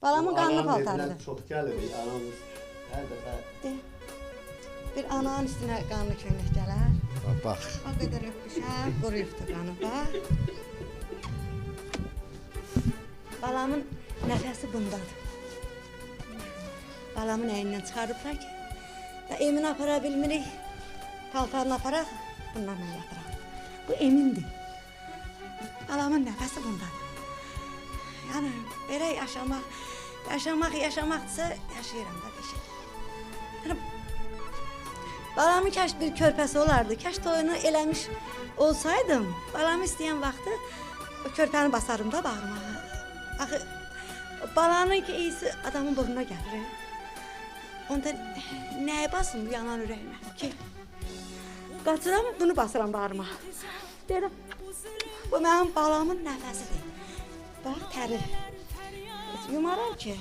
Balamın qanlı Anam paltarıdır. dediler, çok gəlir, anamız hər dəfə. Bir ananın üstünə qanlı köynək gələr. Bax. O qədər öpmüşəm, quruyubdur qanı bax. Balamın nəfəsi bundadır. Balamın əyindən çıxarıblar ki, da Emini apara bilmirik, paltarını aparaq, bunlarla yatıraq. Bu Emindir. Balamın nəfəsi bundadır. Yəni, belə yaşamaqdırsa, yaşayıram da beşək. Yəni, balamın kəş bir körpəsi olardı, kəş toyunu eləmiş olsaydım, balamı istəyən vaxtı o körpəni basarım da bağırmağa. Axı, balanın ki iyisi adamın burnuna gəlir. Onda nəyə basın bu yanan ürəyimə ki? Qaçıram, bunu basıram bağırmağa. Deyirəm, bu mənim balamın nəfəsidir. Bax, təri. Yumaram ki.